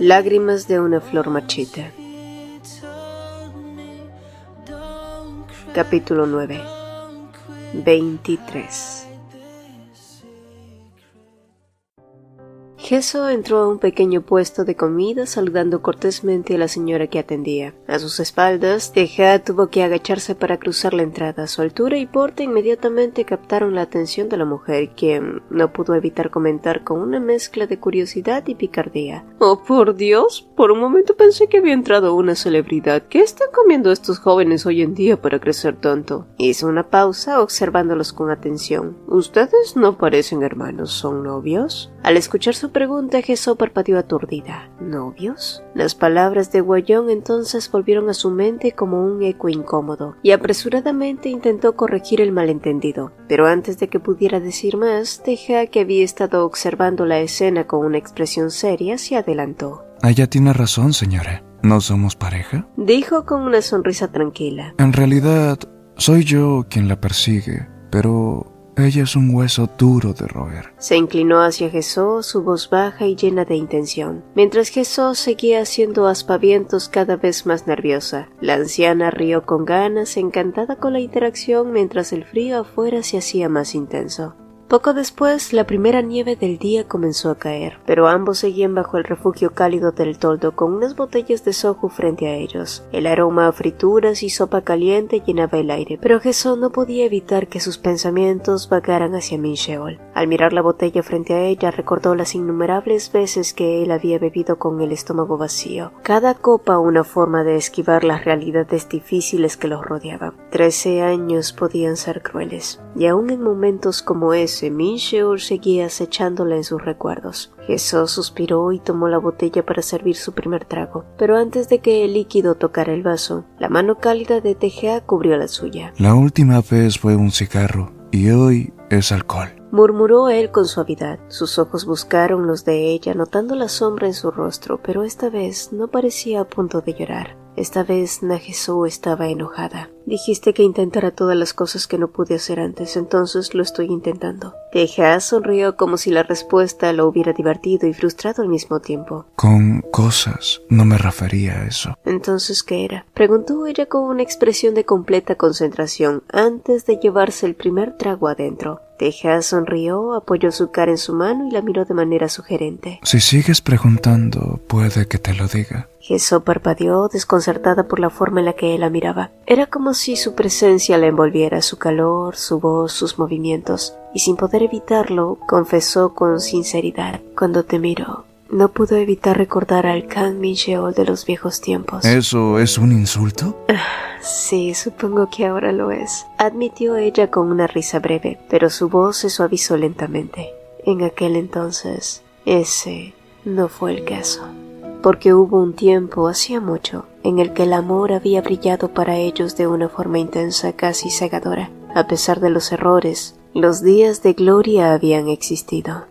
Lágrimas de una flor marchita. Capítulo 9. 23. Gesso entró a un pequeño puesto de comida saludando cortésmente a la señora que atendía. A sus espaldas, Teja tuvo que agacharse para cruzar la entrada. Su altura y porte inmediatamente captaron la atención de la mujer, quien no pudo evitar comentar con una mezcla de curiosidad y picardía: «Oh, por Dios, por un momento pensé que había entrado una celebridad. ¿Qué están comiendo estos jóvenes hoy en día para crecer tanto?». Hizo una pausa, observándolos con atención. «¿Ustedes no parecen hermanos? ¿Son novios?». Al escuchar su pregunta, Gesso parpadeó aturdida. ¿Novios? Las palabras de Guayón entonces volvieron a su mente como un eco incómodo, y apresuradamente intentó corregir el malentendido. Pero antes de que pudiera decir más, Teja, que había estado observando la escena con una expresión seria, se adelantó. Ella tiene razón, señora. ¿No somos pareja?, dijo con una sonrisa tranquila. En realidad, soy yo quien la persigue, pero ella es un hueso duro de roer. Se inclinó hacia Gesso, su voz baja y llena de intención. Mientras Gesso seguía haciendo aspavientos cada vez más nerviosa, la anciana rió con ganas, encantada con la interacción, mientras el frío afuera se hacía más intenso. Poco después, la primera nieve del día comenzó a caer, pero ambos seguían bajo el refugio cálido del toldo con unas botellas de soju frente a ellos. El aroma a frituras y sopa caliente llenaba el aire, pero Gesso no podía evitar que sus pensamientos vagaran hacia Min Sheol. Al mirar la botella frente a ella, recordó las innumerables veces que él había bebido con el estómago vacío. Cada copa una forma de esquivar las realidades difíciles que los rodeaban. 13 años podían ser crueles, y aún en momentos como ese, Min Sheol seguía acechándola en sus recuerdos. Gesso suspiró y tomó la botella para servir su primer trago, pero antes de que el líquido tocara el vaso, la mano cálida de Teja cubrió la suya. La última vez fue un cigarro, y hoy es alcohol, murmuró él con suavidad. Sus ojos buscaron los de ella, notando la sombra en su rostro, pero esta vez no parecía a punto de llorar. Esta vez Nagesu estaba enojada. «Dijiste que intentara todas las cosas que no pude hacer antes, entonces lo estoy intentando». Teja sonrió como si la respuesta lo hubiera divertido y frustrado al mismo tiempo. «Con cosas no me refería a eso». «¿Entonces qué era?», preguntó ella con una expresión de completa concentración antes de llevarse el primer trago adentro. Teja sonrió, apoyó su cara en su mano y la miró de manera sugerente. «Si sigues preguntando, puede que te lo diga». Gesso parpadeó, desconcertada por la forma en la que él la miraba. Era como si su presencia la envolviera, su calor, su voz, sus movimientos, y sin poder evitarlo, confesó con sinceridad: «Cuando te miro, no puedo evitar recordar al Kang Min Sheol de los viejos tiempos». ¿Eso es un insulto? Sí, supongo que ahora lo es, admitió ella con una risa breve, pero su voz se suavizó lentamente. En aquel entonces, ese no fue el caso. Porque hubo un tiempo, hacía mucho, en el que el amor había brillado para ellos de una forma intensa, casi cegadora. A pesar de los errores, los días de gloria habían existido.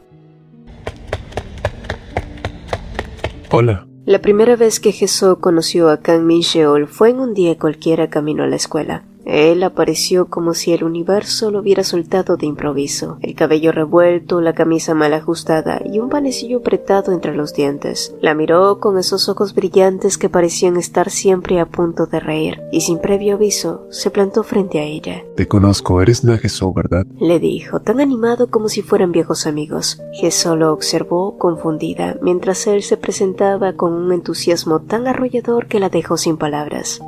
Hola. La primera vez que Gesso conoció a Kang Min Sheol fue en un día cualquiera camino a la escuela. Él apareció como si el universo lo hubiera soltado de improviso, el cabello revuelto, la camisa mal ajustada y un panecillo apretado entre los dientes. La miró con esos ojos brillantes que parecían estar siempre a punto de reír, y sin previo aviso, se plantó frente a ella. «Te conozco, eres Nagesu, ¿verdad?», le dijo, tan animado como si fueran viejos amigos. Gesso lo observó, confundida, mientras él se presentaba con un entusiasmo tan arrollador que la dejó sin palabras.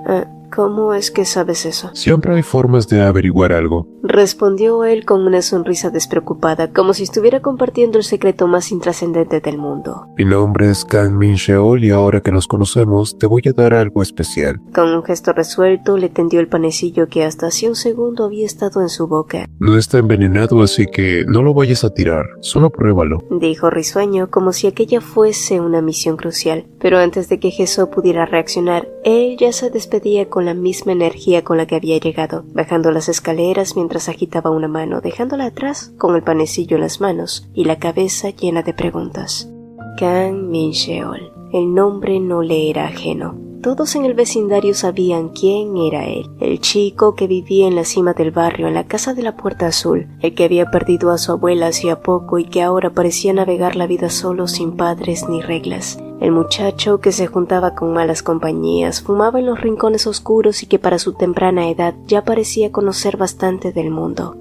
«¿Cómo es que sabes eso?». «Siempre hay formas de averiguar algo», respondió él con una sonrisa despreocupada, como si estuviera compartiendo el secreto más intrascendente del mundo. «Mi nombre es Kang Min Sheol y ahora que nos conocemos te voy a dar algo especial». Con un gesto resuelto le tendió el panecillo que hasta hacía un segundo había estado en su boca. «No está envenenado, así que no lo vayas a tirar, solo pruébalo», dijo risueño, como si aquella fuese una misión crucial. Pero antes de que Gesso pudiera reaccionar, él ya se despedía con la misma energía con la que había llegado, bajando las escaleras mientras agitaba una mano, dejándola atrás con el panecillo en las manos y la cabeza llena de preguntas. Kang Min Sheol. El nombre no le era ajeno. Todos en el vecindario sabían quién era él, el chico que vivía en la cima del barrio, en la casa de la Puerta Azul, el que había perdido a su abuela hacía poco y que ahora parecía navegar la vida solo sin padres ni reglas. El muchacho que se juntaba con malas compañías, fumaba en los rincones oscuros y que para su temprana edad ya parecía conocer bastante del mundo.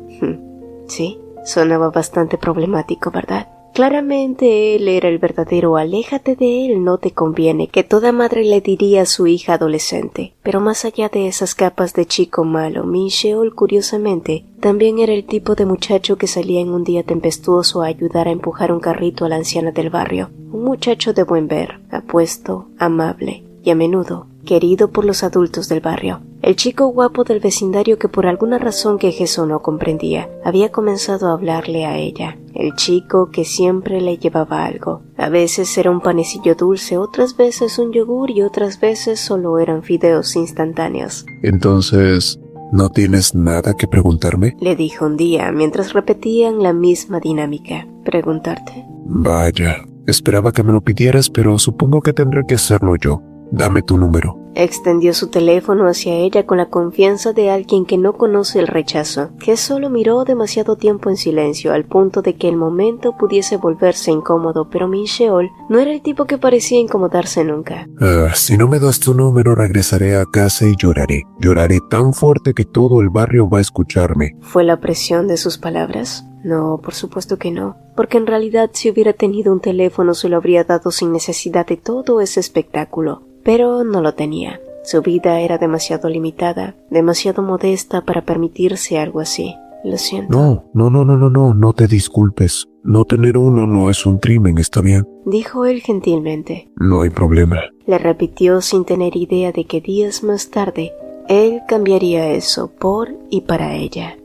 Sí, sonaba bastante problemático, ¿verdad? Claramente él era el verdadero aléjate de él, no te conviene, que toda madre le diría a su hija adolescente. Pero más allá de esas capas de chico malo, Min Sheol, curiosamente, también era el tipo de muchacho que salía en un día tempestuoso a ayudar a empujar un carrito a la anciana del barrio. Un muchacho de buen ver, apuesto, amable y a menudo querido por los adultos del barrio. El chico guapo del vecindario que por alguna razón que Jesús no comprendía, había comenzado a hablarle a ella. El chico que siempre le llevaba algo. A veces era un panecillo dulce, otras veces un yogur y otras veces solo eran fideos instantáneos. Entonces, ¿no tienes nada que preguntarme? Le dijo un día mientras repetían la misma dinámica. ¿Preguntarte? Vaya, esperaba que me lo pidieras, pero supongo que tendré que hacerlo yo. Dame tu número. Extendió su teléfono hacia ella con la confianza de alguien que no conoce el rechazo, que solo miró demasiado tiempo en silencio al punto de que el momento pudiese volverse incómodo, pero Min Sheol no era el tipo que parecía incomodarse nunca. Si no me das tu número, regresaré a casa y lloraré. Lloraré tan fuerte que todo el barrio va a escucharme. ¿Fue la presión de sus palabras? No, por supuesto que no, porque en realidad si hubiera tenido un teléfono se lo habría dado sin necesidad de todo ese espectáculo. Pero no lo tenía. Su vida era demasiado limitada, demasiado modesta para permitirse algo así. Lo siento. No te disculpes. No tener uno no es un crimen, ¿está bien? Dijo él gentilmente. No hay problema. Le repitió sin tener idea de que días más tarde él cambiaría eso por y para ella.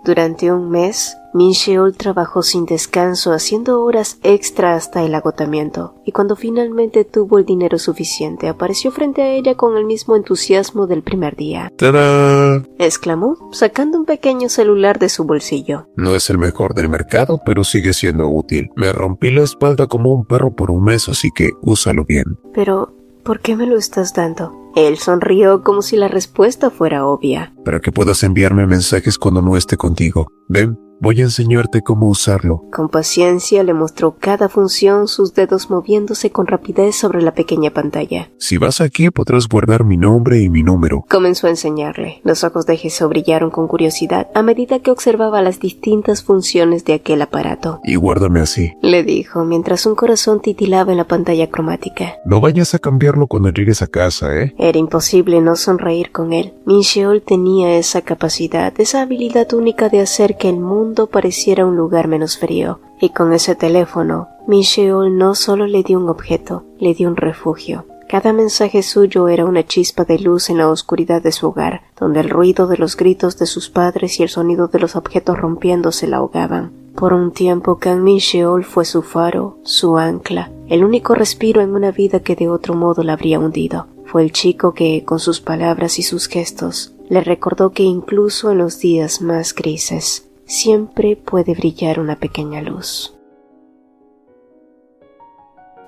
Durante un mes, Min Sheol trabajó sin descanso haciendo horas extra hasta el agotamiento, y cuando finalmente tuvo el dinero suficiente, apareció frente a ella con el mismo entusiasmo del primer día. ¡Tada! Exclamó, sacando un pequeño celular de su bolsillo. No es el mejor del mercado, pero sigue siendo útil. Me rompí la espalda como un perro por un mes, así que úsalo bien. Pero, ¿por qué me lo estás dando? Él sonrió como si la respuesta fuera obvia. Para que puedas enviarme mensajes cuando no esté contigo. Ven, voy a enseñarte cómo usarlo. Con paciencia le mostró cada función, sus dedos moviéndose con rapidez sobre la pequeña pantalla. Si vas aquí podrás guardar mi nombre y mi número. Comenzó a enseñarle. Los ojos de Jesús brillaron con curiosidad a medida que observaba las distintas funciones de aquel aparato. Y guárdame así, le dijo, mientras un corazón titilaba en la pantalla cromática. No vayas a cambiarlo cuando llegues a casa, ¿eh? Era imposible no sonreír con él. Min Sheol tenía esa capacidad, esa habilidad única de hacer que el mundo pareciera un lugar menos frío. Y con ese teléfono, Min Sheol no solo le dio un objeto, le dio un refugio. Cada mensaje suyo era una chispa de luz en la oscuridad de su hogar, donde el ruido de los gritos de sus padres y el sonido de los objetos rompiéndose la ahogaban. Por un tiempo, Kang Min Sheol fue su faro, su ancla, el único respiro en una vida que de otro modo la habría hundido. Fue el chico que, con sus palabras y sus gestos, le recordó que incluso en los días más grises, siempre puede brillar una pequeña luz.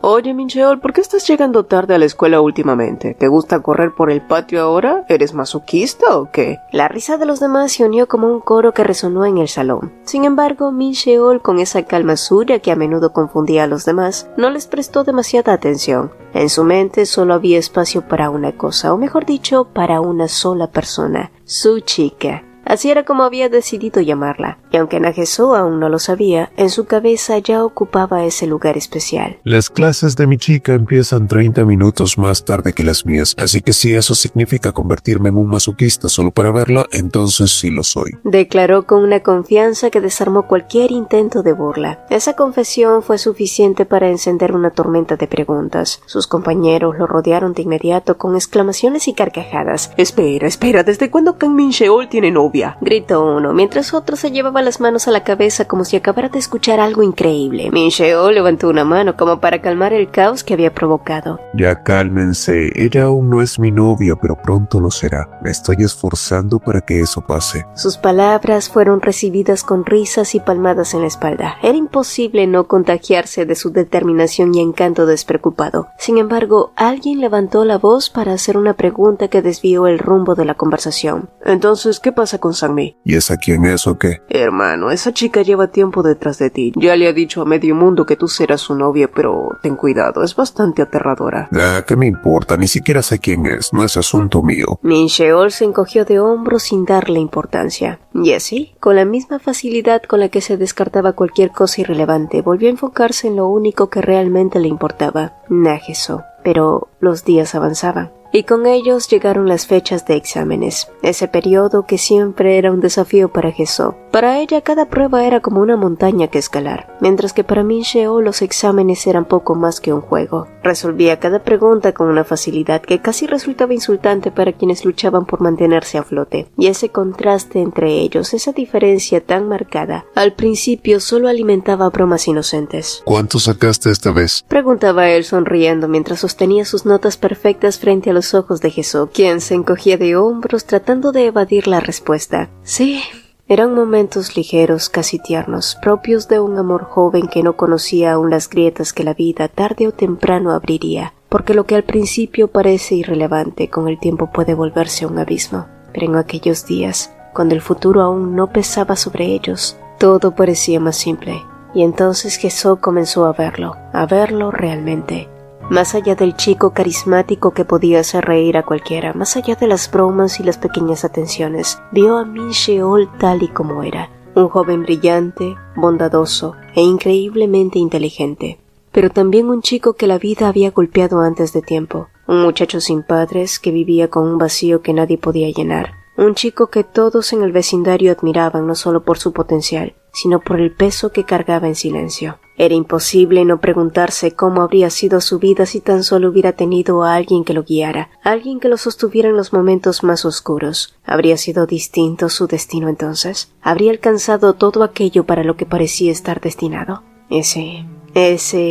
Oye, Min Sheol, ¿por qué estás llegando tarde a la escuela últimamente? ¿Te gusta correr por el patio ahora? ¿Eres masoquista o qué? La risa de los demás se unió como un coro que resonó en el salón. Sin embargo, Min Sheol, con esa calma suya que a menudo confundía a los demás, no les prestó demasiada atención. En su mente solo había espacio para una cosa, o mejor dicho, para una sola persona, su chica. Así era como había decidido llamarla, y aunque Nagesou aún no lo sabía, en su cabeza ya ocupaba ese lugar especial. Las clases de mi chica empiezan 30 minutos más tarde que las mías, así que si eso significa convertirme en un masoquista solo para verla, entonces sí lo soy. Declaró con una confianza que desarmó cualquier intento de burla. Esa confesión fue suficiente para encender una tormenta de preguntas. Sus compañeros lo rodearon de inmediato con exclamaciones y carcajadas. Espera, ¿desde cuándo Kang Min Sheol tiene novia? Gritó uno, mientras otro se llevaba las manos a la cabeza como si acabara de escuchar algo increíble. Min Sheol levantó una mano como para calmar el caos que había provocado. Ya cálmense, ella aún no es mi novia, pero pronto lo será. Me estoy esforzando para que eso pase. Sus palabras fueron recibidas con risas y palmadas en la espalda. Era imposible no contagiarse de su determinación y encanto despreocupado. Sin embargo, alguien levantó la voz para hacer una pregunta que desvió el rumbo de la conversación. Entonces, ¿qué pasa con Sang-mi. ¿Y esa quién es o qué? Hermano, esa chica lleva tiempo detrás de ti. Ya le ha dicho a medio mundo que tú serás su novia, pero ten cuidado, es bastante aterradora. ¿Qué me importa? Ni siquiera sé quién es, no es asunto mío. Min Sheol se encogió de hombros sin darle importancia. Y así, con la misma facilidad con la que se descartaba cualquier cosa irrelevante, volvió a enfocarse en lo único que realmente le importaba, Nageso. Pero los días avanzaban, y con ellos llegaron las fechas de exámenes, ese periodo que siempre era un desafío para Geso. Para ella cada prueba era como una montaña que escalar, mientras que para Min Sheol los exámenes eran poco más que un juego. Resolvía cada pregunta con una facilidad que casi resultaba insultante para quienes luchaban por mantenerse a flote, y ese contraste entre ellos, esa diferencia tan marcada, al principio solo alimentaba bromas inocentes. ¿Cuánto sacaste esta vez? Preguntaba él sonriendo mientras sostenía sus notas perfectas frente a los ojos de Jesús, quien se encogía de hombros tratando de evadir la respuesta. Sí, eran momentos ligeros, casi tiernos, propios de un amor joven que no conocía aún las grietas que la vida tarde o temprano abriría, porque lo que al principio parece irrelevante con el tiempo puede volverse un abismo. Pero en aquellos días, cuando el futuro aún no pesaba sobre ellos, todo parecía más simple. Y entonces Jesús comenzó a verlo realmente. Más allá del chico carismático que podía hacer reír a cualquiera, más allá de las bromas y las pequeñas atenciones, vio a Min Sheol tal y como era, un joven brillante, bondadoso e increíblemente inteligente. Pero también un chico que la vida había golpeado antes de tiempo, un muchacho sin padres que vivía con un vacío que nadie podía llenar, un chico que todos en el vecindario admiraban no solo por su potencial, sino por el peso que cargaba en silencio. Era imposible no preguntarse cómo habría sido su vida si tan solo hubiera tenido a alguien que lo guiara, alguien que lo sostuviera en los momentos más oscuros. ¿Habría sido distinto su destino entonces? ¿Habría alcanzado todo aquello para lo que parecía estar destinado? Ese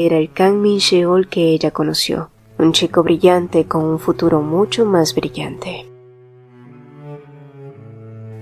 era el Kang Min Sheol que ella conoció, un chico brillante con un futuro mucho más brillante.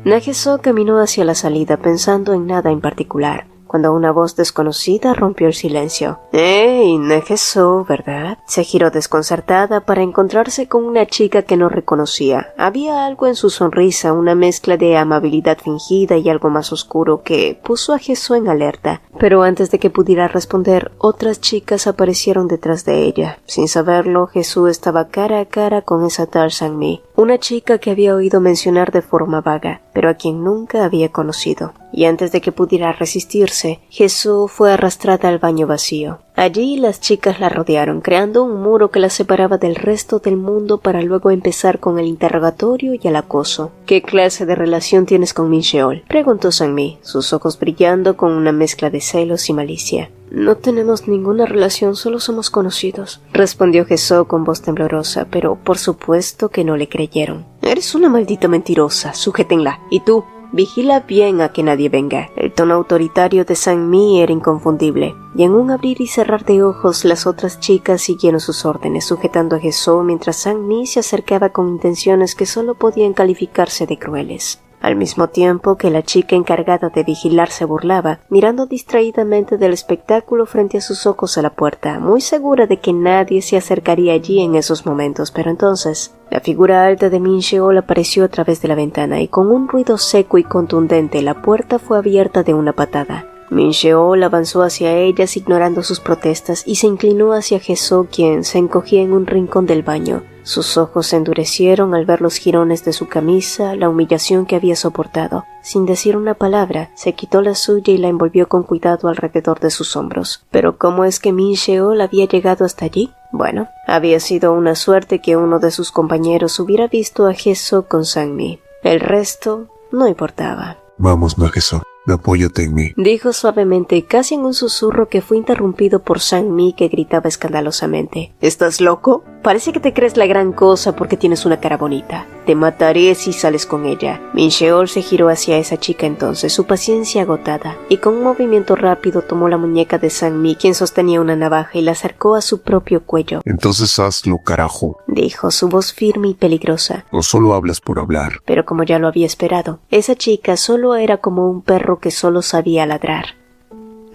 Nageso caminó hacia la salida pensando en nada en particular, cuando una voz desconocida rompió el silencio. ¡Ey, Nageso, ¿verdad? Se giró desconcertada para encontrarse con una chica que no reconocía. Había algo en su sonrisa, una mezcla de amabilidad fingida y algo más oscuro que puso a Geso en alerta. Pero antes de que pudiera responder, otras chicas aparecieron detrás de ella. Sin saberlo, Geso estaba cara a cara con esa tal Sang-mi, una chica que había oído mencionar de forma vaga, pero a quien nunca había conocido. Y antes de que pudiera resistirse, Geso fue arrastrada al baño vacío. Allí las chicas la rodearon, creando un muro que la separaba del resto del mundo para luego empezar con el interrogatorio y el acoso. ¿Qué clase de relación tienes con Min Sheol?, preguntó Sang-mi, sus ojos brillando con una mezcla de celos y malicia. No tenemos ninguna relación, solo somos conocidos, respondió Geso con voz temblorosa, pero por supuesto que no le creyeron. Eres una maldita mentirosa, sujétenla. ¿Y tú? Vigila bien a que nadie venga. El tono autoritario de Sang-mi era inconfundible, y en un abrir y cerrar de ojos las otras chicas siguieron sus órdenes, sujetando a Geso mientras Sang-mi se acercaba con intenciones que solo podían calificarse de crueles. Al mismo tiempo que la chica encargada de vigilar se burlaba, mirando distraídamente del espectáculo frente a sus ojos a la puerta, muy segura de que nadie se acercaría allí en esos momentos. Pero entonces, la figura alta de Min Sheol apareció a través de la ventana y con un ruido seco y contundente la puerta fue abierta de una patada. Min Sheol avanzó hacia ellas ignorando sus protestas y se inclinó hacia Geso, quien se encogía en un rincón del baño. Sus ojos se endurecieron al ver los jirones de su camisa, la humillación que había soportado. Sin decir una palabra, se quitó la suya y la envolvió con cuidado alrededor de sus hombros. ¿Pero cómo es que Min Sheol había llegado hasta allí? Bueno, había sido una suerte que uno de sus compañeros hubiera visto a Geso con Sang-mi. El resto no importaba. Vamos, Nageso, apóyate en mí, dijo suavemente, casi en un susurro que fue interrumpido por Sang-mi, que gritaba escandalosamente. ¿Estás loco? Parece que te crees la gran cosa porque tienes una cara bonita. Te mataré si sales con ella. Min Sheol se giró hacia esa chica entonces, su paciencia agotada, y con un movimiento rápido tomó la muñeca de Sang-mi, quien sostenía una navaja, y la acercó a su propio cuello. Entonces hazlo, carajo, dijo, su voz firme y peligrosa. O solo hablas por hablar. Pero como ya lo había esperado, esa chica solo era como un perro que solo sabía ladrar.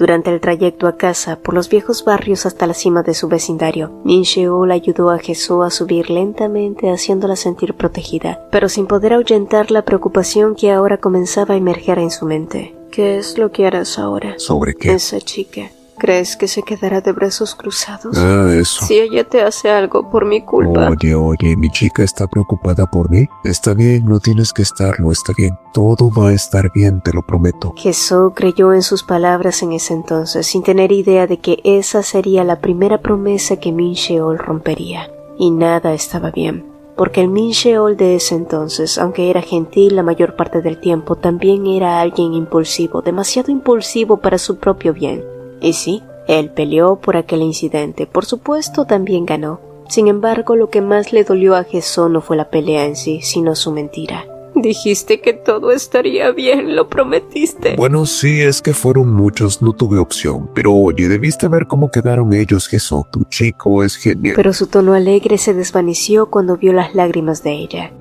Durante el trayecto a casa, por los viejos barrios hasta la cima de su vecindario, Min Sheol ayudó a Jesús a subir lentamente, haciéndola sentir protegida, pero sin poder ahuyentar la preocupación que ahora comenzaba a emerger en su mente. ¿Qué es lo que harás ahora? ¿Sobre qué? Esa chica. ¿Crees que se quedará de brazos cruzados? Eso. Si ella te hace algo por mi culpa. Oye, mi chica está preocupada por mí. Está bien, no tienes que estarlo, está bien. Todo va a estar bien, te lo prometo. Jesús creyó en sus palabras en ese entonces, sin tener idea de que esa sería la primera promesa que Min Sheol rompería. Y nada estaba bien, porque el Min Sheol de ese entonces, aunque era gentil la mayor parte del tiempo, también era alguien impulsivo, demasiado impulsivo para su propio bien. Y sí, él peleó por aquel incidente, por supuesto también ganó. Sin embargo, lo que más le dolió a Jesús no fue la pelea en sí, sino su mentira. Dijiste que todo estaría bien, lo prometiste. Bueno, sí, es que fueron muchos, no tuve opción. Pero oye, debiste ver cómo quedaron ellos, Jesús. Tu chico es genial. Pero su tono alegre se desvaneció cuando vio las lágrimas de ella.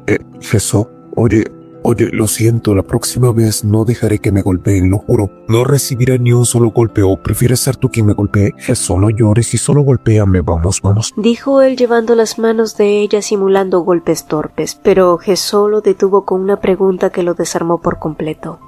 Jesús, Oye, lo siento, la próxima vez no dejaré que me golpeen, lo juro. No recibiré ni un solo golpe, o prefieres ser tú quien me golpee. Jesús, no llores y solo golpéame, vamos. Dijo él llevando las manos de ella simulando golpes torpes, pero Jesús lo detuvo con una pregunta que lo desarmó por completo.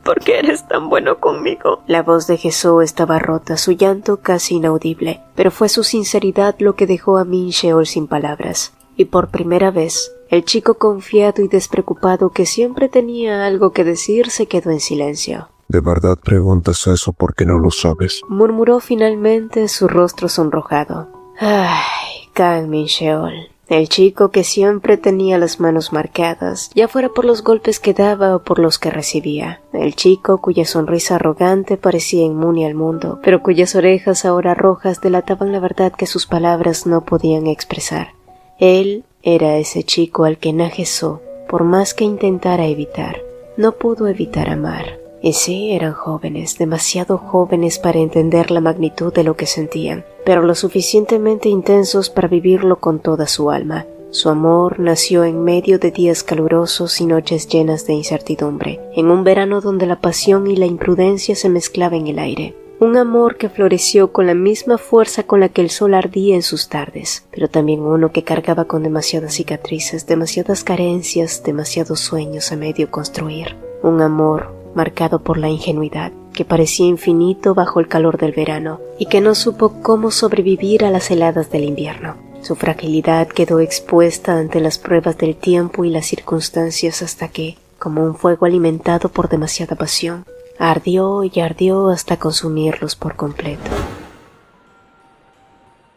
¿Por qué eres tan bueno conmigo? La voz de Jesús estaba rota, su llanto casi inaudible, pero fue su sinceridad lo que dejó a Min Sheol sin palabras. Y por primera vez, el chico confiado y despreocupado que siempre tenía algo que decir se quedó en silencio. ¿De verdad preguntas eso porque no lo sabes? Murmuró finalmente, su rostro sonrojado. Ay, Kang Min Sheol. El chico que siempre tenía las manos marcadas, ya fuera por los golpes que daba o por los que recibía. El chico cuya sonrisa arrogante parecía inmune al mundo, pero cuyas orejas ahora rojas delataban la verdad que sus palabras no podían expresar. Él era ese chico al que Jesús, por más que intentara evitar, no pudo evitar amar. Y sí, eran jóvenes, demasiado jóvenes para entender la magnitud de lo que sentían, pero lo suficientemente intensos para vivirlo con toda su alma. Su amor nació en medio de días calurosos y noches llenas de incertidumbre, en un verano donde la pasión y la imprudencia se mezclaban en el aire. Un amor que floreció con la misma fuerza con la que el sol ardía en sus tardes, pero también uno que cargaba con demasiadas cicatrices, demasiadas carencias, demasiados sueños a medio construir. Un amor marcado por la ingenuidad, que parecía infinito bajo el calor del verano, y que no supo cómo sobrevivir a las heladas del invierno. Su fragilidad quedó expuesta ante las pruebas del tiempo y las circunstancias hasta que, como un fuego alimentado por demasiada pasión, ardió y ardió hasta consumirlos por completo.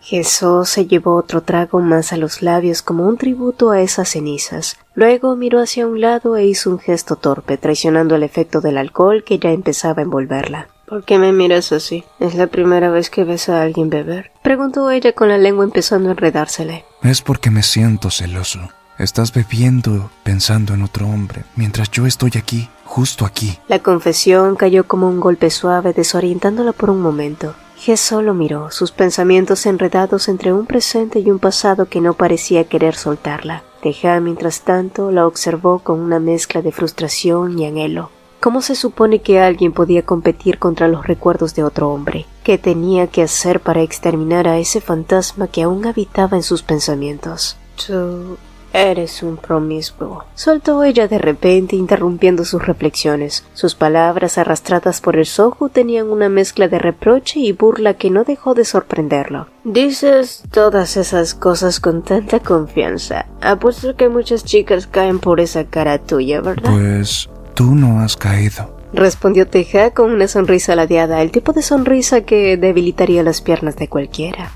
Jesús se llevó otro trago más a los labios como un tributo a esas cenizas. Luego miró hacia un lado e hizo un gesto torpe, traicionando el efecto del alcohol que ya empezaba a envolverla. ¿Por qué me miras así? ¿Es la primera vez que ves a alguien beber? Preguntó ella con la lengua empezando a enredársele. Es porque me siento celoso. Estás bebiendo pensando en otro hombre, mientras yo estoy aquí, justo aquí. La confesión cayó como un golpe suave, desorientándola por un momento. Jesús lo miró, sus pensamientos enredados entre un presente y un pasado que no parecía querer soltarla. Teja, mientras tanto, la observó con una mezcla de frustración y anhelo. ¿Cómo se supone que alguien podía competir contra los recuerdos de otro hombre? ¿Qué tenía que hacer para exterminar a ese fantasma que aún habitaba en sus pensamientos? Tú eres un promiscuo, soltó ella de repente, interrumpiendo sus reflexiones. Sus palabras, arrastradas por el soju, tenían una mezcla de reproche y burla que no dejó de sorprenderlo. Dices todas esas cosas con tanta confianza. Apuesto que muchas chicas caen por esa cara tuya, ¿verdad? Pues tú no has caído, respondió Teja con una sonrisa ladeada, el tipo de sonrisa que debilitaría las piernas de cualquiera.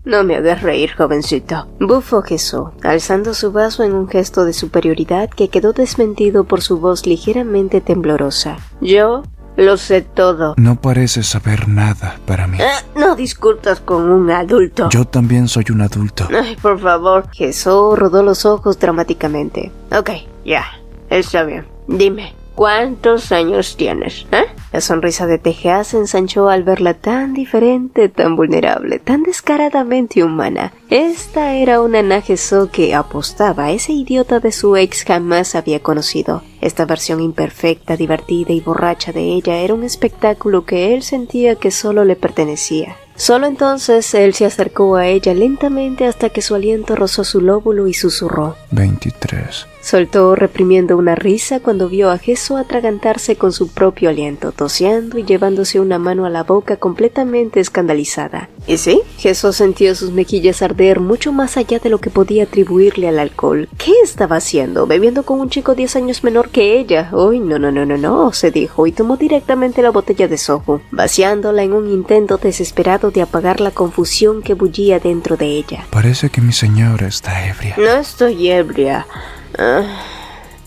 No me hagas reír, jovencito, bufó Jesús, alzando su vaso en un gesto de superioridad que quedó desmentido por su voz ligeramente temblorosa. Yo lo sé todo. No pareces saber nada para mí. No discutas con un adulto. Yo también soy un adulto. Ay, por favor. Jesús rodó los ojos dramáticamente. Ok, ya, está bien. Dime, ¿Cuántos años tienes, La sonrisa de Tejea se ensanchó al verla tan diferente, tan vulnerable, tan descaradamente humana. Esta era una Nageso que apostaba a ese idiota de su ex jamás había conocido. Esta versión imperfecta, divertida y borracha de ella era un espectáculo que él sentía que solo le pertenecía. Solo entonces él se acercó a ella lentamente hasta que su aliento rozó su lóbulo y susurró. 23. Soltó reprimiendo una risa cuando vio a Gesso atragantarse con su propio aliento, toseando y llevándose una mano a la boca completamente escandalizada. Y sí, Gesso sintió sus mejillas arder mucho más allá de lo que podía atribuirle al alcohol. ¿Qué estaba haciendo? ¿Bebiendo con un chico 10 años menor que ella? ¡Uy, no! Se dijo y tomó directamente la botella de Soju, vaciándola en un intento desesperado de apagar la confusión que bullía dentro de ella. Parece que mi señora está ebria. No estoy ebria.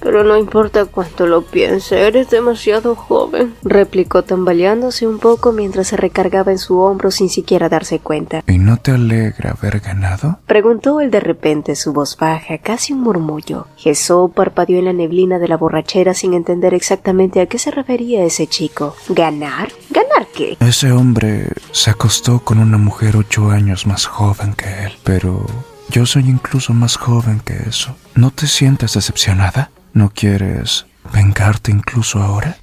Pero no importa cuánto lo piense, eres demasiado joven, replicó tambaleándose un poco mientras se recargaba en su hombro sin siquiera darse cuenta. ¿Y no te alegra haber ganado? Preguntó él de repente, su voz baja, casi un murmullo. Gesso parpadeó en la neblina de la borrachera sin entender exactamente a qué se refería ese chico. ¿Ganar? ¿Ganar qué? Ese hombre se acostó con una mujer 8 años más joven que él, pero yo soy incluso más joven que eso. ¿No te sientes decepcionada? ¿No quieres vengarte incluso ahora?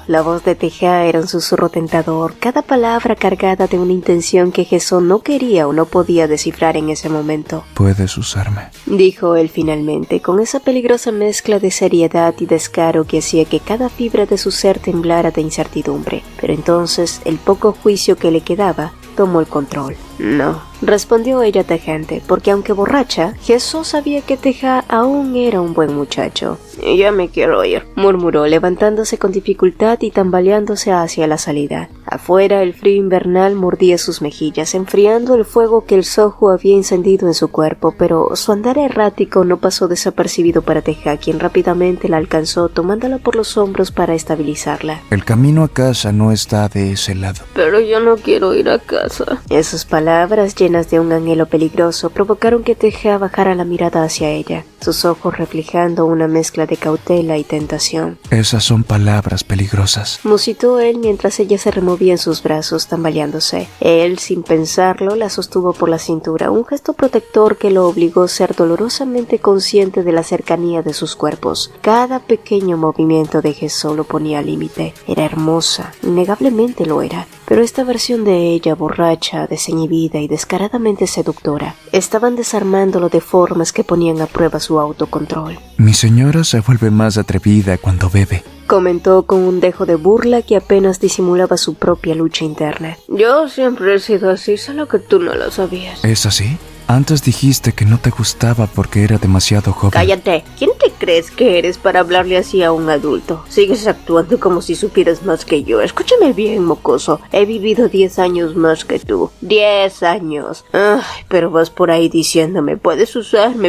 La voz de Tejea era un susurro tentador, cada palabra cargada de una intención que Gesso no quería o no podía descifrar en ese momento. Puedes usarme, dijo él finalmente, con esa peligrosa mezcla de seriedad y descaro que hacía que cada fibra de su ser temblara de incertidumbre. Pero entonces, el poco juicio que le quedaba tomó el control. No, respondió ella tajante, porque aunque borracha, Gesso sabía que Teja aún era un buen muchacho. Ya me quiero ir, murmuró, levantándose con dificultad y tambaleándose hacia la salida. Afuera, el frío invernal mordía sus mejillas, enfriando el fuego que el Soju había encendido en su cuerpo, pero su andar errático no pasó desapercibido para Teja, quien rápidamente la alcanzó, tomándola por los hombros para estabilizarla. El camino a casa no está de ese lado. Pero yo no quiero ir a casa. Esas palabras, llenas de un anhelo peligroso, provocaron que Teja bajara la mirada hacia ella, sus ojos reflejando una mezcla de cautela y tentación. Esas son palabras peligrosas, musitó él mientras ella se removía en sus brazos, tambaleándose. Él, sin pensarlo, la sostuvo por la cintura, un gesto protector que lo obligó a ser dolorosamente consciente de la cercanía de sus cuerpos. Cada pequeño movimiento de Gesso lo ponía al límite. Era hermosa, innegablemente lo era, pero esta versión de ella, borracha, desinhibida y descaradamente seductora, estaban desarmándolo de formas que ponían a prueba su autocontrol. Mi señora se vuelve más atrevida cuando bebe, comentó con un dejo de burla que apenas disimulaba su propia lucha interna. Yo siempre he sido así, solo que tú no lo sabías. ¿Es así? Antes dijiste que no te gustaba porque era demasiado joven. Cállate. ¿Quién te crees que eres para hablarle así a un adulto? Sigues actuando como si supieras más que yo. Escúchame bien, mocoso. He vivido 10 años más que tú. 10 años. Ay, pero vas por ahí diciéndome, puedes usarme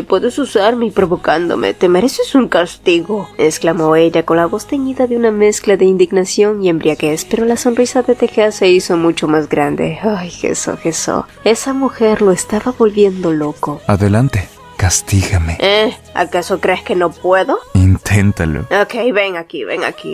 y provocándome. Te mereces un castigo, exclamó ella con la voz teñida de una mezcla de indignación y embriaguez, pero la sonrisa de Teja se hizo mucho más grande. Ay, Gesso. Esa mujer lo estaba volviendo loco. Adelante, castígame. ¿Acaso crees que no puedo? Inténtalo. Ok, ven aquí,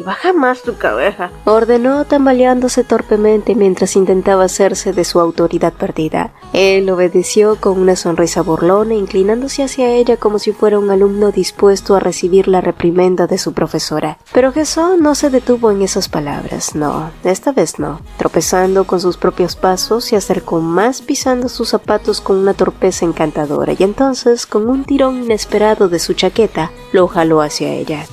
baja más tu cabeza, ordenó tambaleándose torpemente mientras intentaba hacerse de su autoridad perdida. Él obedeció con una sonrisa burlona, inclinándose hacia ella como si fuera un alumno dispuesto a recibir la reprimenda de su profesora. Pero Gesso no se detuvo en esas palabras, no, esta vez no. Tropezando con sus propios pasos, se acercó más pisando sus zapatos con una torpeza encantadora y entonces, con un tirón inesperado de su chaqueta, lo jaló hacia ella.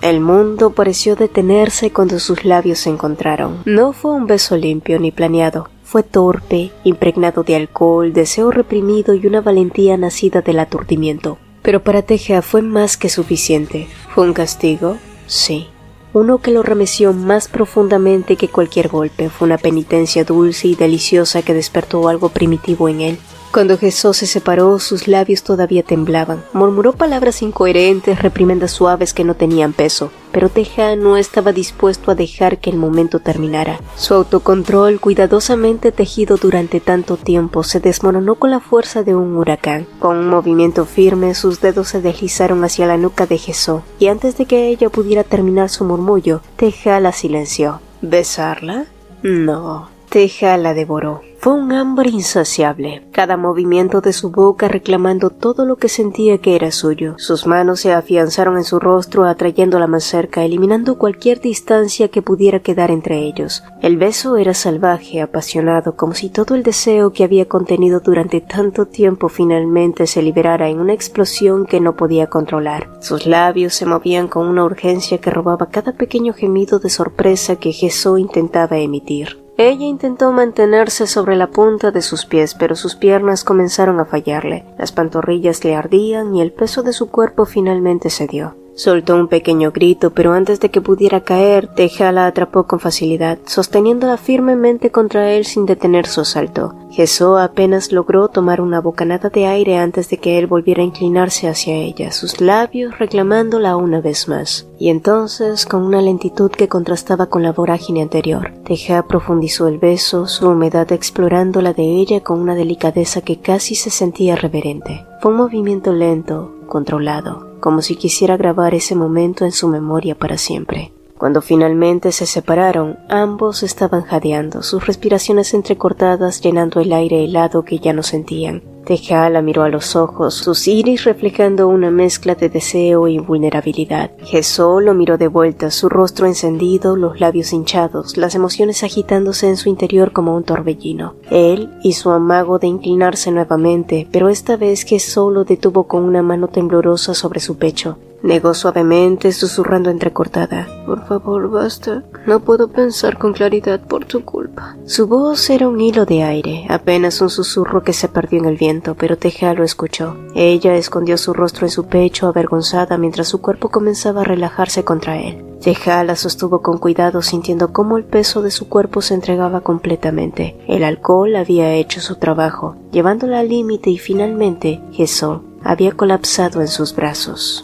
El mundo pareció detenerse cuando sus labios se encontraron. No fue un beso limpio ni planeado. Fue torpe, impregnado de alcohol, deseo reprimido y una valentía nacida del aturdimiento. Pero para Teja fue más que suficiente. ¿Fue un castigo? Sí. Uno que lo remeció más profundamente que cualquier golpe. Fue una penitencia dulce y deliciosa que despertó algo primitivo en él. Cuando Jesús se separó, sus labios todavía temblaban. Murmuró palabras incoherentes, reprimendas suaves que no tenían peso. Pero Teja no estaba dispuesto a dejar que el momento terminara. Su autocontrol, cuidadosamente tejido durante tanto tiempo, se desmoronó con la fuerza de un huracán. Con un movimiento firme, sus dedos se deslizaron hacia la nuca de Jesús, y antes de que ella pudiera terminar su murmullo, Teja la silenció. ¿Besarla? No. Teja la devoró. Fue un hambre insaciable, cada movimiento de su boca reclamando todo lo que sentía que era suyo. Sus manos se afianzaron en su rostro, atrayéndola más cerca, eliminando cualquier distancia que pudiera quedar entre ellos. El beso era salvaje, apasionado, como si todo el deseo que había contenido durante tanto tiempo finalmente se liberara en una explosión que no podía controlar. Sus labios se movían con una urgencia que robaba cada pequeño gemido de sorpresa que Jesús intentaba emitir. Ella intentó mantenerse sobre la punta de sus pies, pero sus piernas comenzaron a fallarle. Las pantorrillas le ardían y el peso de su cuerpo finalmente cedió. Soltó un pequeño grito, pero antes de que pudiera caer, Teja la atrapó con facilidad, sosteniéndola firmemente contra él sin detener su asalto. Jesús apenas logró tomar una bocanada de aire antes de que él volviera a inclinarse hacia ella, sus labios reclamándola una vez más. Y entonces, con una lentitud que contrastaba con la vorágine anterior, Teja profundizó el beso, su humedad explorando la de ella con una delicadeza que casi se sentía reverente. Fue un movimiento lento, controlado, como si quisiera grabar ese momento en su memoria para siempre. Cuando finalmente se separaron, ambos estaban jadeando, sus respiraciones entrecortadas llenando el aire helado que ya no sentían. Teja la miró a los ojos, sus iris reflejando una mezcla de deseo y vulnerabilidad. Jesús lo miró de vuelta, su rostro encendido, los labios hinchados, las emociones agitándose en su interior como un torbellino. Él hizo amago de inclinarse nuevamente, pero esta vez Jesús lo detuvo con una mano temblorosa sobre su pecho. Negó suavemente, susurrando entrecortada: «Por favor, basta. No puedo pensar con claridad por tu culpa». Su voz era un hilo de aire, apenas un susurro que se perdió en el viento, pero Teja lo escuchó. Ella escondió su rostro en su pecho, avergonzada, mientras su cuerpo comenzaba a relajarse contra él. Teja la sostuvo con cuidado, sintiendo cómo el peso de su cuerpo se entregaba completamente. El alcohol había hecho su trabajo, llevándola al límite, y finalmente Jesús había colapsado en sus brazos.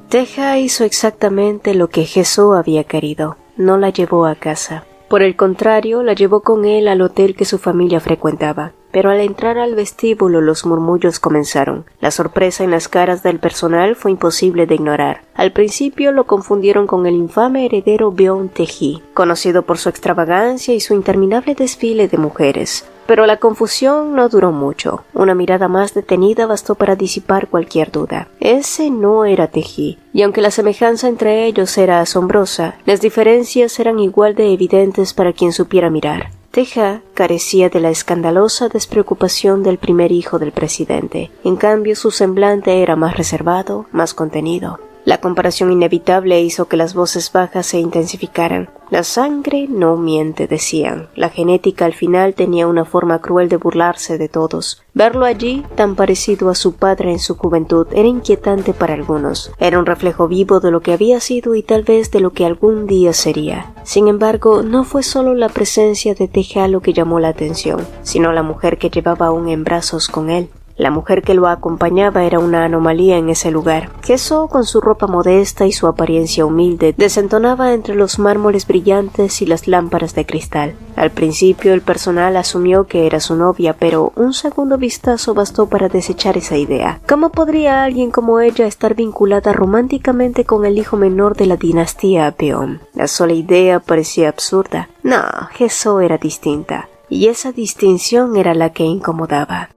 Teja hizo exactamente lo que Jesús había querido. No la llevó a casa. Por el contrario, la llevó con él al hotel que su familia frecuentaba. Pero al entrar al vestíbulo los murmullos comenzaron. La sorpresa en las caras del personal fue imposible de ignorar. Al principio lo confundieron con el infame heredero Beon-Teji, conocido por su extravagancia y su interminable desfile de mujeres. Pero la confusión no duró mucho. Una mirada más detenida bastó para disipar cualquier duda. Ese no era Teji, y aunque la semejanza entre ellos era asombrosa, las diferencias eran igual de evidentes para quien supiera mirar. Teja carecía de la escandalosa despreocupación del primer hijo del presidente. En cambio, su semblante era más reservado, más contenido. La comparación inevitable hizo que las voces bajas se intensificaran. La sangre no miente, decían. La genética al final tenía una forma cruel de burlarse de todos. Verlo allí, tan parecido a su padre en su juventud, era inquietante para algunos. Era un reflejo vivo de lo que había sido y tal vez de lo que algún día sería. Sin embargo, no fue solo la presencia de Teja lo que llamó la atención, sino la mujer que llevaba aún en brazos con él. La mujer que lo acompañaba era una anomalía en ese lugar. Jesús, con su ropa modesta y su apariencia humilde, desentonaba entre los mármoles brillantes y las lámparas de cristal. Al principio el personal asumió que era su novia, pero un segundo vistazo bastó para desechar esa idea. ¿Cómo podría alguien como ella estar vinculada románticamente con el hijo menor de la dinastía Beon? La sola idea parecía absurda. No, Jesús era distinta, y esa distinción era la que incomodaba.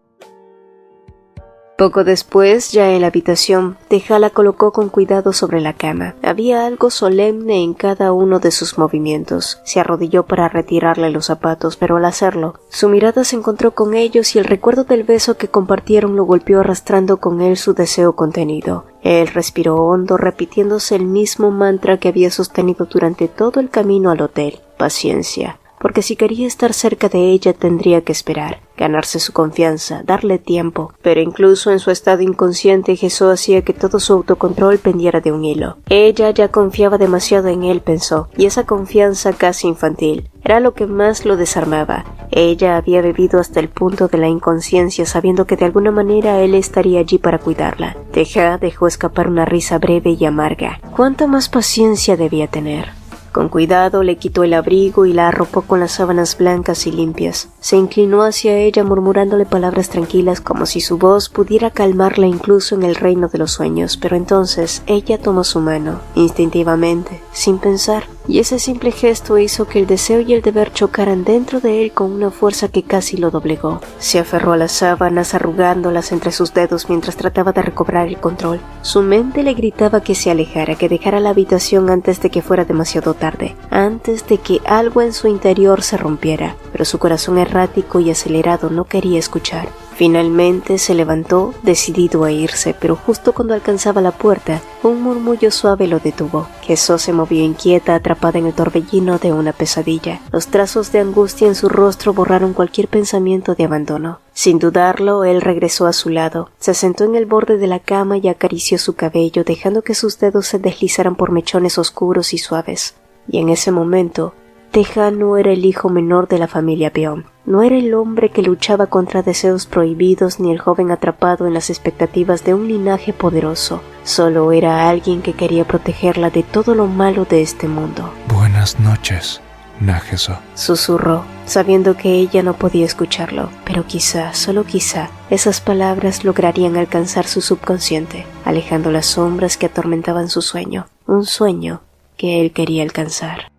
Poco después, ya en la habitación, Teja la colocó con cuidado sobre la cama. Había algo solemne en cada uno de sus movimientos. Se arrodilló para retirarle los zapatos, pero al hacerlo, su mirada se encontró con ellos y el recuerdo del beso que compartieron lo golpeó arrastrando con él su deseo contenido. Él respiró hondo, repitiéndose el mismo mantra que había sostenido durante todo el camino al hotel: paciencia. Porque si quería estar cerca de ella tendría que esperar, ganarse su confianza, darle tiempo. Pero incluso en su estado inconsciente, Jesús hacía que todo su autocontrol pendiera de un hilo. Ella ya confiaba demasiado en él, pensó, y esa confianza casi infantil era lo que más lo desarmaba. Ella había bebido hasta el punto de la inconsciencia, sabiendo que de alguna manera él estaría allí para cuidarla. Teja dejó escapar una risa breve y amarga. ¿Cuánta más paciencia debía tener? Con cuidado le quitó el abrigo y la arropó con las sábanas blancas y limpias. Se inclinó hacia ella murmurándole palabras tranquilas como si su voz pudiera calmarla incluso en el reino de los sueños, pero entonces ella tomó su mano, instintivamente, sin pensar, y ese simple gesto hizo que el deseo y el deber chocaran dentro de él con una fuerza que casi lo doblegó. Se aferró a las sábanas arrugándolas entre sus dedos mientras trataba de recobrar el control. Su mente le gritaba que se alejara, que dejara la habitación antes de que fuera demasiado tarde, antes de que algo en su interior se rompiera, pero su corazón errático y acelerado no quería escuchar. Finalmente se levantó, decidido a irse, pero justo cuando alcanzaba la puerta, un murmullo suave lo detuvo. Jesó se movió inquieta, atrapada en el torbellino de una pesadilla. Los trazos de angustia en su rostro borraron cualquier pensamiento de abandono. Sin dudarlo, él regresó a su lado, se sentó en el borde de la cama y acarició su cabello, dejando que sus dedos se deslizaran por mechones oscuros y suaves. Y en ese momento, Teja no era el hijo menor de la familia Beom. No era el hombre que luchaba contra deseos prohibidos ni el joven atrapado en las expectativas de un linaje poderoso. Solo era alguien que quería protegerla de todo lo malo de este mundo. Buenas noches, Nageso. Susurró, sabiendo que ella no podía escucharlo, pero quizá, solo quizá, esas palabras lograrían alcanzar su subconsciente, alejando las sombras que atormentaban su sueño, un sueño que él quería alcanzar.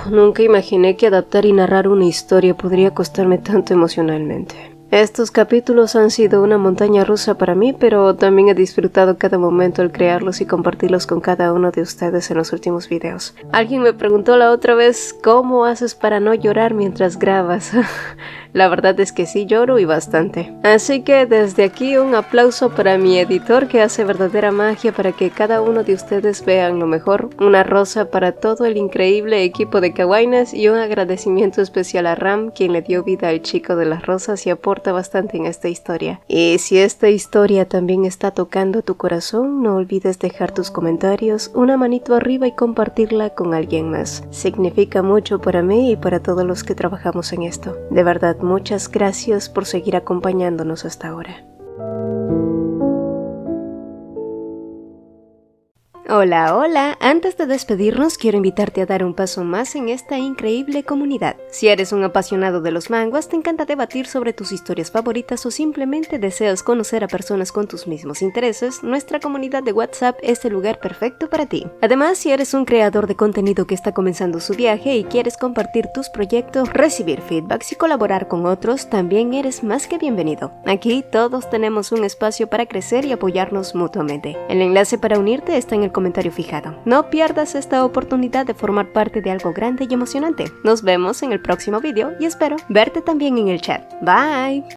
Nunca imaginé que adaptar y narrar una historia podría costarme tanto emocionalmente. Estos capítulos han sido una montaña rusa para mí, pero también he disfrutado cada momento al crearlos y compartirlos con cada uno de ustedes en los últimos videos. Alguien me preguntó la otra vez, ¿cómo haces para no llorar mientras grabas? La verdad es que sí lloro y bastante. Así que desde aquí un aplauso para mi editor que hace verdadera magia para que cada uno de ustedes vean lo mejor. Una rosa para todo el increíble equipo de Kawainas y un agradecimiento especial a Ram, quien le dio vida al chico de las rosas y aporta bastante en esta historia. Y si esta historia también está tocando tu corazón, no olvides dejar tus comentarios, una manito arriba y compartirla con alguien más. Significa mucho para mí y para todos los que trabajamos en esto. De verdad, muchas gracias por seguir acompañándonos hasta ahora. Hola, hola. Antes de despedirnos, quiero invitarte a dar un paso más en esta increíble comunidad. Si eres un apasionado de los manguas, te encanta debatir sobre tus historias favoritas o simplemente deseas conocer a personas con tus mismos intereses, nuestra comunidad de WhatsApp es el lugar perfecto para ti. Además, si eres un creador de contenido que está comenzando su viaje y quieres compartir tus proyectos, recibir feedbacks y colaborar con otros, también eres más que bienvenido. Aquí todos tenemos un espacio para crecer y apoyarnos mutuamente. El enlace para unirte está en el comentario fijado. No pierdas esta oportunidad de formar parte de algo grande y emocionante. Nos vemos en el próximo video y espero verte también en el chat. Bye.